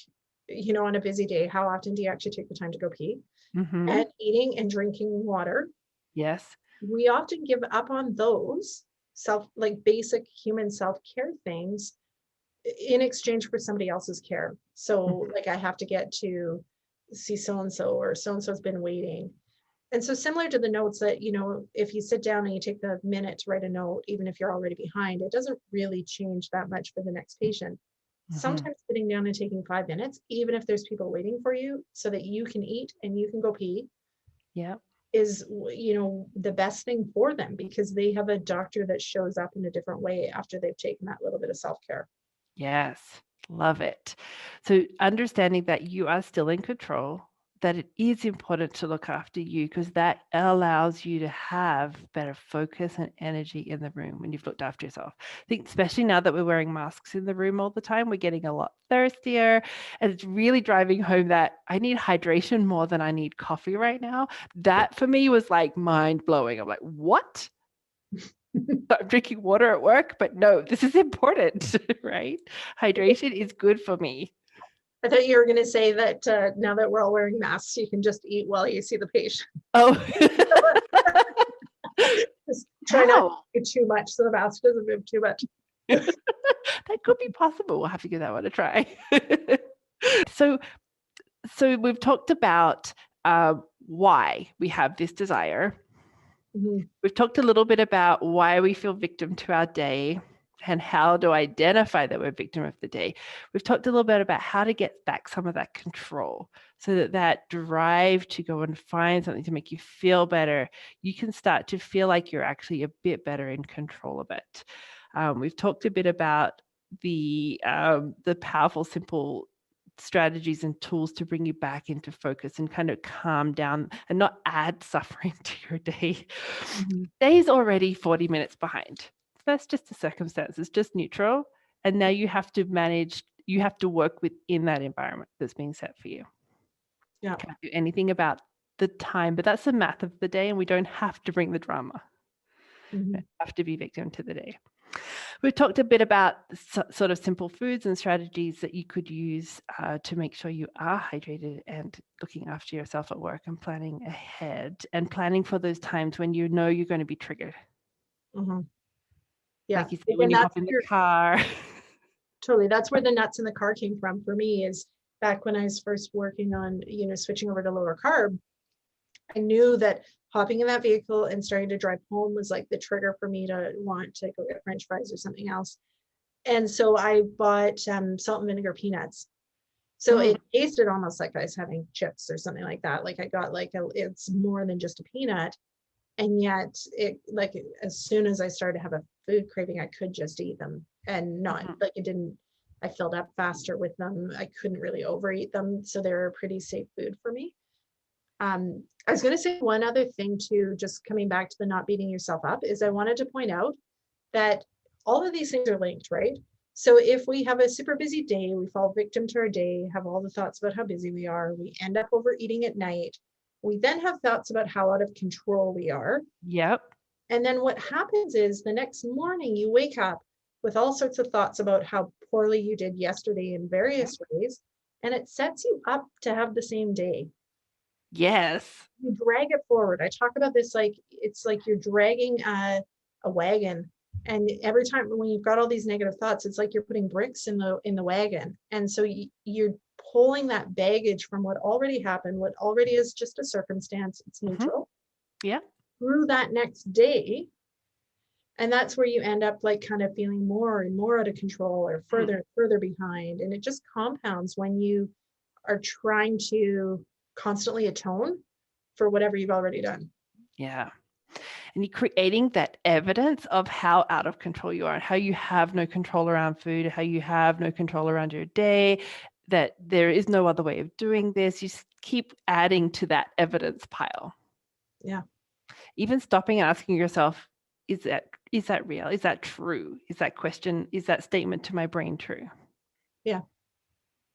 on a busy day, how often do you actually take the time to go pee? And eating and drinking water. We often give up on those basic human self-care things in exchange for somebody else's care. So like, I have to get to see so-and-so, or so-and-so's been waiting. And so similar to the notes that, if you sit down and you take the minute to write a note, even if you're already behind, it doesn't really change that much for the next patient. sometimes sitting down and taking 5 minutes, even if there's people waiting for you so that you can eat and you can go pee, Yeah. is, the best thing for them, because they have a doctor that shows up in a different way after they've taken that little bit of self-care. Yes. Love it. So understanding that you are still in control, that it is important to look after you, because that allows you to have better focus and energy in the room when you've looked after yourself. I think especially now that we're wearing masks in the room all the time, we're getting a lot thirstier, and it's really driving home that I need hydration more than I need coffee right now. That for me was like mind blowing. I'm like, what? I'm drinking water at work, but no, this is important, right? Hydration is good for me. I thought you were going to say that now that we're all wearing masks, you can just eat while you see the patient. Oh, Just try not to wow. eat too much so the mask doesn't move too much. That could be possible. We'll have to give that one a try. So we've talked about why we have this desire. Mhm. We've talked a little bit about why we feel victim to our day and how to identify that we're victim of the day. We've talked a little bit about how to get back some of that control so that that drive to go and find something to make you feel better, you can start to feel like you're actually a bit better in control of it. We've talked a bit about the powerful, simple strategies and tools to bring you back into focus and kind of calm down and not add suffering to your day. Mhm. Day's already 40 minutes behind. That's just a circumstance. It's just neutral. And now you have to work within that environment that's being set for you. Yeah. Can't do anything about the time, but that's the math of the day, and we don't have to bring the drama. Mhm. We have to be victim to the day. We've talked a bit about sort of simple foods and strategies that you could use to make sure you are hydrated and looking after yourself at work and planning ahead and planning for those times when you know you're going to be triggered. Mhm. Yeah. Like you say, when And you that's hop in the car. totally, that's where the nuts in the car came from for me, is back when I was first working on, switching over to lower carb. I knew that hopping in that vehicle and starting to drive home was like the trigger for me to want to go get French fries or something else. And so I bought salt and vinegar peanuts. So Mm, it tasted almost like I was having chips or something like that. Like I got it's more than just a peanut. And yet it, like, as soon as I started to have a food craving, I could just eat them and not mhm. like it didn't, I filled up faster with them. I couldn't really overeat them. So they were a pretty safe food for me. I was going to say one other thing too, just coming back to the not beating yourself up, is I wanted to point out that all of these things are linked, right? So if we have a super busy day, we fall victim to our day, have all the thoughts about how busy we are, we end up overeating at night. We then have thoughts about how out of control we are. Yep. And then what happens is the next morning you wake up with all sorts of thoughts about how poorly you did yesterday in Yep. various ways. And it sets you up to have the same day. Yes. You drag it forward. I talk about this like it's like you're dragging a wagon, and every time when you've got all these negative thoughts, it's like you're putting bricks in the wagon, and so you're pulling that baggage from what already happened, what already is just a circumstance. It's Hmm. neutral Yep. through that next day, and that's where you end up like kind of feeling more and more out of control or Mm. further and further behind, and it just compounds when you are trying to constantly atone for whatever you've already done. Yeah. And you're creating that evidence of how out of control you are and how you have no control around food, how you have no control around your day, that there is no other way of doing this. You keep adding to that evidence pile. Yeah. Even stopping and asking yourself, is that real? Is that true? Is that statement to my brain true? Yeah.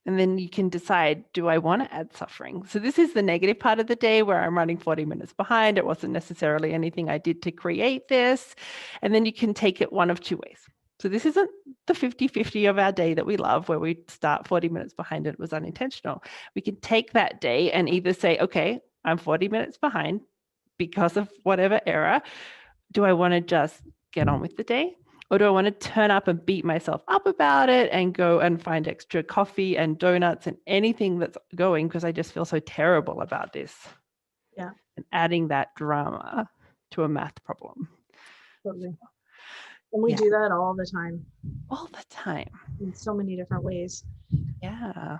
And then you can decide, do I want to add suffering? So this is the negative part of the day where I'm running 40 minutes behind. It wasn't necessarily anything I did to create this. And then you can take it one of two ways. So this isn't the 50-50 of our day that we love, where we start 40 minutes behind and it was unintentional. We can take that day and either say, okay, I'm 40 minutes behind because of whatever error. Do I want to just get on with the day? Or do I want to turn up and beat myself up about it and go and find extra coffee and donuts and anything that's going because I just feel so terrible about this? Yeah. And adding that drama to a math problem. Totally. And we Yeah. do that all the time All the time. in so many different ways. Yeah.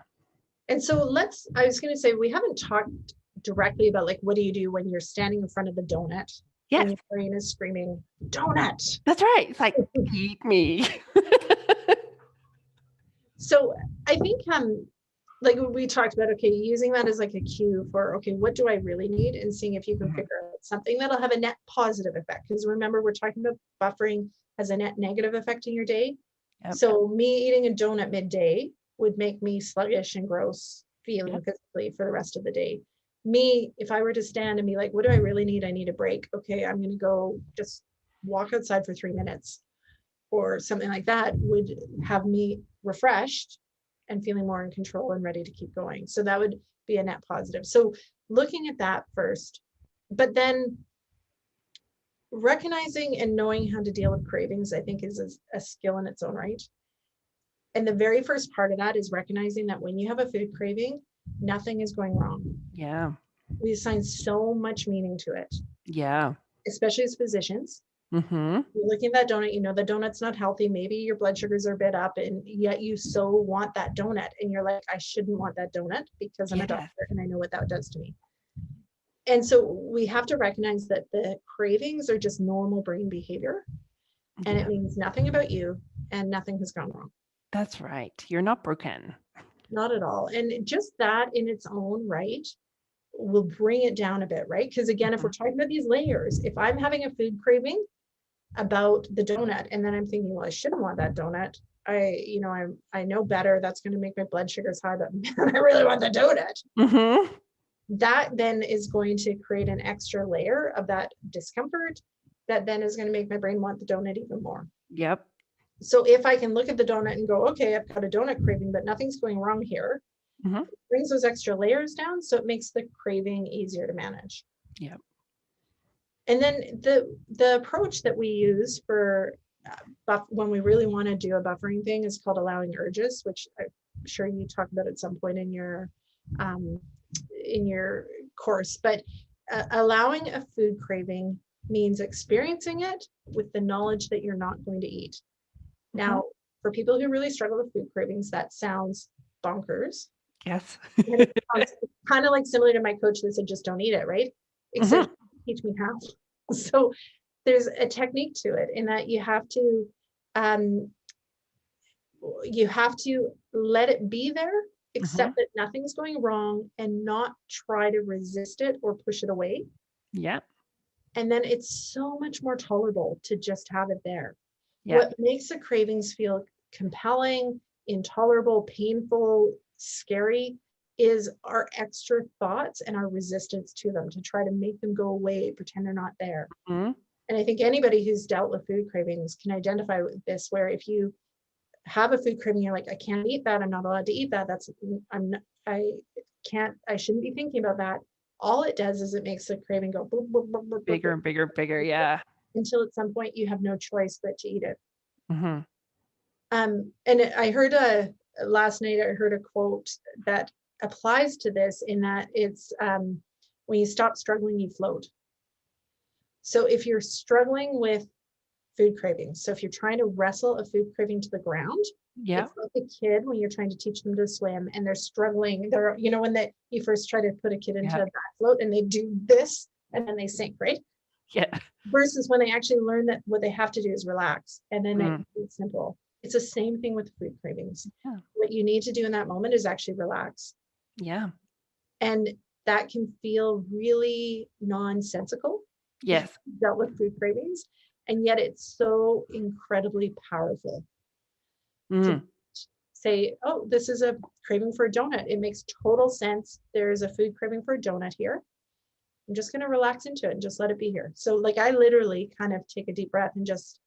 And so I was going to say, we haven't talked directly about like, what do you do when you're standing in front of the donut and Yes, your brain is screaming, donut? that's right. It's like, eat me. So I think, like we talked about, okay, using that as like a cue for, okay, what do I really need? And seeing if you can figure out something that'll have a net positive effect. Because remember, we're talking about buffering has a net negative effect in your day. Yep. So me eating a donut midday would make me sluggish and gross feeling physically for the rest of the day. Me, if I were to stand and be like, what do I really need? I need a break. Okay, I'm going to go just walk outside for 3 minutes or something like that, would have me refreshed and feeling more in control and ready to keep going. So that would be a net positive. So looking at that first, but then recognizing and knowing how to deal with cravings, I think is a skill in its own right. And the very first part of that is recognizing that when you have a food craving, nothing is going wrong. Yeah. We assign so much meaning to it, Yeah. especially as physicians. Mm-hmm. You're looking at that donut, you know the donut's not healthy, maybe your blood sugars are a bit up, and yet you so want that donut, and you're like, I shouldn't want that donut because I'm a doctor and I know what that does to me. And so we have to recognize that the cravings are just normal brain behavior, and it means nothing about you and nothing has gone wrong. That's right. You're not broken. Not at all. And just that in its own right will bring it down a bit, right? Because again, if we're talking about these layers, if I'm having a food craving about the donut and then I'm thinking, well, I shouldn't want that donut, I know better, that's going to make my blood sugars high, but man, I really want the donut. Mm-hmm. That then is going to create an extra layer of that discomfort that then is going to make my brain want the donut even more. Yep. So if I can look at the donut and go, okay, I've got a donut craving, but nothing's going wrong here, it brings those extra layers down, so it makes the craving easier to manage. Yep. And then the approach that we use for when we really want to do a buffering thing is called allowing urges, which I'm sure you talk about at some point in your course. But allowing a food craving means experiencing it with the knowledge that you're not going to eat. Now, for people who really struggle with food cravings, that sounds bonkers. Yes. It sounds kind of like similar to my coach that said, just don't eat it, right? Except teach me how. So there's a technique to it in that you have to let it be there, accept that nothing's going wrong and not try to resist it or push it away. Yeah. And then it's so much more tolerable to just have it there. Yeah. What makes the cravings feel compelling, intolerable, painful, scary is our extra thoughts and our resistance to them, to try to make them go away, pretend they're not there. And I think anybody who's dealt with food cravings can identify with this, where if you have a food craving, you're like, I can't eat that, I'm not allowed to eat that, I shouldn't be thinking about that. All it does is it makes the craving go boop, boop, boop, boop, bigger and bigger, bigger. Yeah. Until at some point you have no choice but to eat it. Mm-hmm. And I heard last night, I heard a quote that applies to this, in that it's when you stop struggling, you float. So if you're struggling with food cravings, so if you're trying to wrestle a food craving to the ground, it's like a kid when you're trying to teach them to swim and they're struggling. When you first try to put a kid into a back float and they do this and then they sink, right? Yeah. Versus when they actually learn that what they have to do is relax, and then it's simple. It's the same thing with food cravings. Yeah. What you need to do in that moment is actually relax. Yeah. And that can feel really nonsensical. Yes. Dealt with food cravings. And yet it's so incredibly powerful to say, oh, this is a craving for a donut. It makes total sense. There's a food craving for a donut here. I'm just going to relax into it and just let it be here. So like I literally kind of take a deep breath and just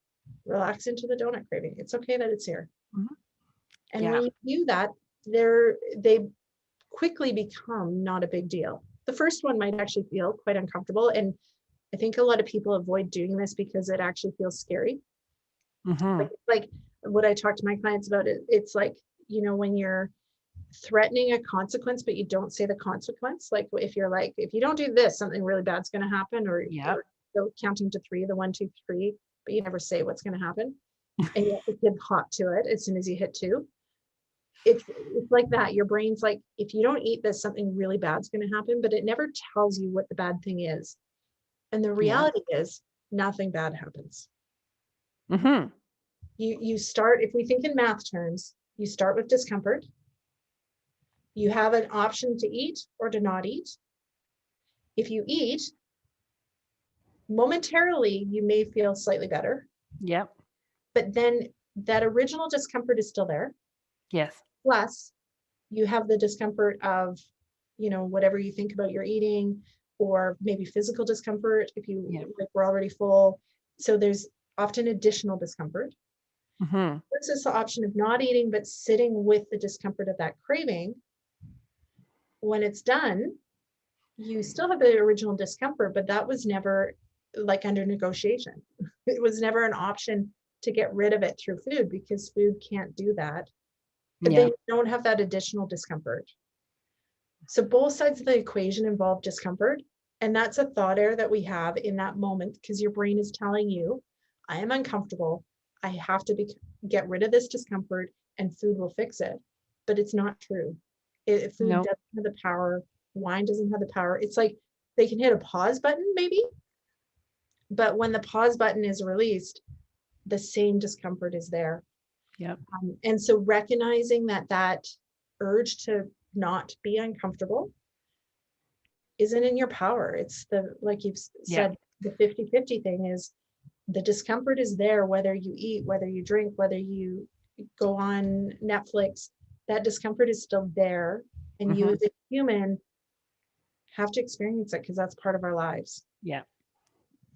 relax into the donut craving. It's okay that it's here. And when you do that, they quickly become not a big deal. The first one might actually feel quite uncomfortable. And I think a lot of people avoid doing this because it actually feels scary. Like what I talk to my clients about, it's like, when you're threatening a consequence, but you don't say the consequence. Like if you're like, if you don't do this, something really bad's going to happen, or counting to 3, the 1, 2, 3, but you never say what's going to happen. And yet the kid hot to it as soon as you hit 2. It's like that. Your brain's like, if you don't eat this, something really bad's going to happen, but it never tells you what the bad thing is. And the reality is nothing bad happens. Mm-hmm. You start, if we think in math terms, you start with discomfort. You have an option to eat or to not eat. If you eat, momentarily, you may feel slightly better. Yep. But then that original discomfort is still there. Yes. Plus, you have the discomfort of, whatever you think about your eating, or maybe physical discomfort if you like we're already full. So there's often additional discomfort. Mm-hmm. Versus the option of not eating, but sitting with the discomfort of that craving. When it's done, you still have the original discomfort, but that was never like under negotiation. It was never an option to get rid of it through food, because food can't do that. But then you don't have that additional discomfort. So both sides of the equation involve discomfort. And that's a thought error that we have in that moment, because your brain is telling you, I am uncomfortable. I have to get rid of this discomfort and food will fix it. But it's not true. Food doesn't have the power. Wine doesn't have the power. It's like they can hit a pause button maybe, but when the pause button is released, the same discomfort is there. Yep. And so recognizing that urge to not be uncomfortable isn't in your power. It's like you've said, the 50-50 thing is the discomfort is there, whether you eat, whether you drink, whether you go on Netflix, that discomfort is still there. And you as a human have to experience it, because that's part of our lives. Yeah.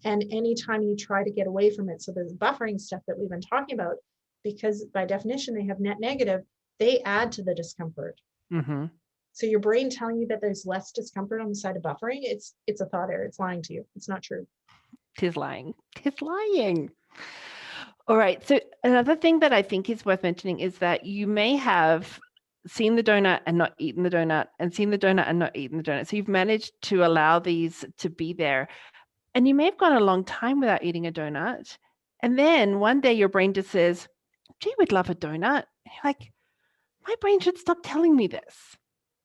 And anytime you try to get away from it, so there's buffering stuff that we've been talking about, because by definition, they have net negative, they add to the discomfort. Mm-hmm. So your brain telling you that there's less discomfort on the side of buffering, it's a thought error. It's lying to you. It's not true. Tis lying. Tis lying. All right. So another thing that I think is worth mentioning is that you may have seen the donut and not eaten the donut, and seen the donut and not eaten the donut. So you've managed to allow these to be there. And you may have gone a long time without eating a donut. And then one day your brain just says, gee, we'd love a donut. And you're like, my brain should stop telling me this.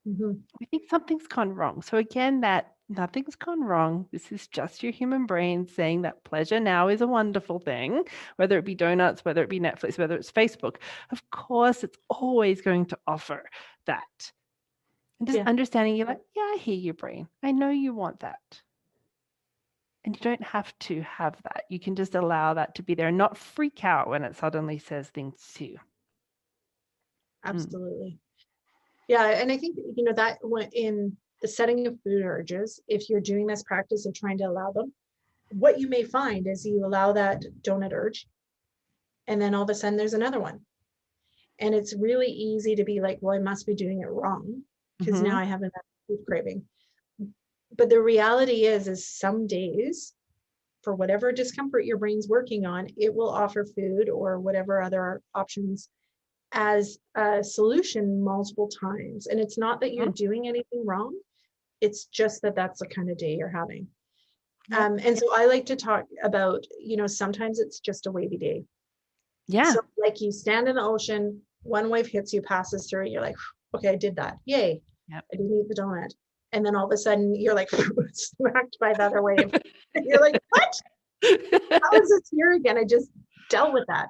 Mm-hmm. We think something's gone wrong. So again, that nothing's gone wrong. This is just your human brain saying that pleasure now is a wonderful thing, whether it be donuts, whether it be Netflix, whether it's Facebook. Of course, it's always going to offer that. And just understanding, you're like, yeah, I hear you, brain. I know you want that. And you don't have to have that. You can just allow that to be there and not freak out when it suddenly says things to you. Absolutely. Yeah. And I think, that when in the setting of food urges, if you're doing this practice of trying to allow them, what you may find is you allow that donut urge, and then all of a sudden there's another one. And it's really easy to be like, well, I must be doing it wrong, because now I have another food craving. But the reality is some days, for whatever discomfort your brain's working on, it will offer food or whatever other options as a solution multiple times. And it's not that you're doing anything wrong. It's just that that's the kind of day you're having. And so I like to talk about, sometimes it's just a wavy day. Yeah. So like you stand in the ocean, one wave hits you, passes through it. You're like, okay, I did that. Yay. Yep. I didn't eat the donut. And then all of a sudden you're like smacked by the other wave. And you're like, what? How is this here again? I just dealt with that.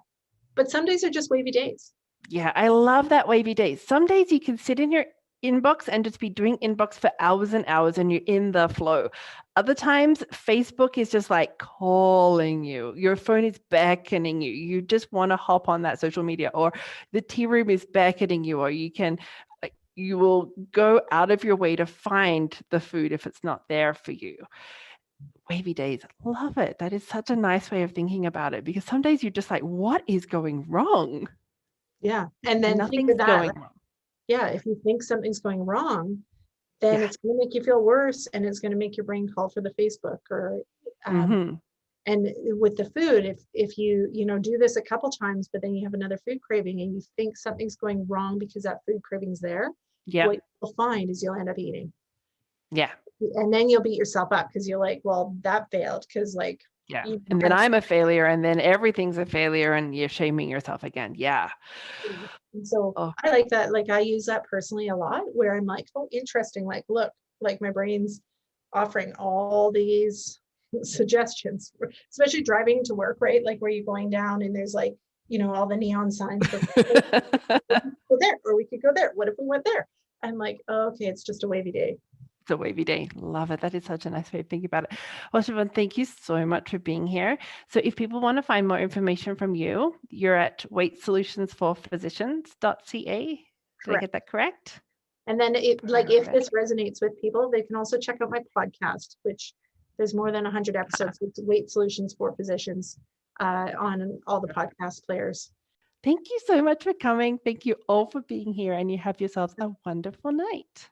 But some days are just wavy days. Yeah, I love that wavy days. Some days you can sit in your inbox and just be doing inbox for hours and hours and you're in the flow. Other times, Facebook is just like calling you. Your phone is beckoning you. You just want to hop on that social media, or the tea room is beckoning you, or you will go out of your way to find the food if it's not there for you. Wavy days, love it. That is such a nice way of thinking about it, because some days you're just like, what is going wrong? Yeah. And then nothing's going wrong. Yeah. If you think something's going wrong, then it's going to make you feel worse, and it's going to make your brain call for the Facebook or, and with the food, if you, do this a couple times, but then you have another food craving and you think something's going wrong because that food craving's there, what you'll find is you'll end up eating. Yeah. And then you'll beat yourself up because you're like, well, that failed because like Yeah. And then I'm a failure, and then everything's a failure, and you're shaming yourself again. Yeah. And so I like that. Like I use that personally a lot where I'm like, oh, interesting. Like, look, like my brain's offering all these suggestions, especially driving to work, right? Like where you're going down and there's like, all the neon signs for go there, or we could go there. What if we went there? I'm like, oh, okay, it's just a wavy day. It's a wavy day. Love it. That is such a nice way of thinking about it. Well, Siobhan, thank you so much for being here. So if people want to find more information from you, you're at weightsolutionsforphysicians.ca. Did I get that correct? And then if this resonates with people, they can also check out my podcast, which there's more than 100 episodes with Weight Solutions for Physicians on all the podcast players. Thank you so much for coming. Thank you all for being here, and you have yourselves a wonderful night.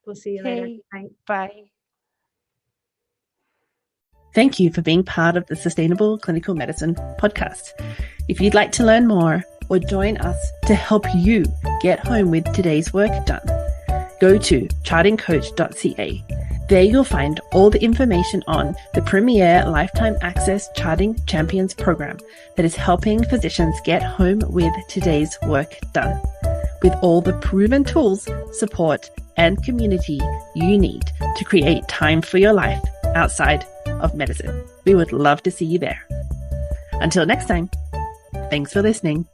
We'll see you later. Bye. Bye. Thank you for being part of the Sustainable Clinical Medicine podcast. If you'd like to learn more or join us to help you get home with today's work done, go to chartingcoach.ca. There you'll find all the information on the premier Lifetime Access Charting Champions program that is helping physicians get home with today's work done, with all the proven tools, support, and community you need to create time for your life outside of medicine. We would love to see you there. Until next time, thanks for listening.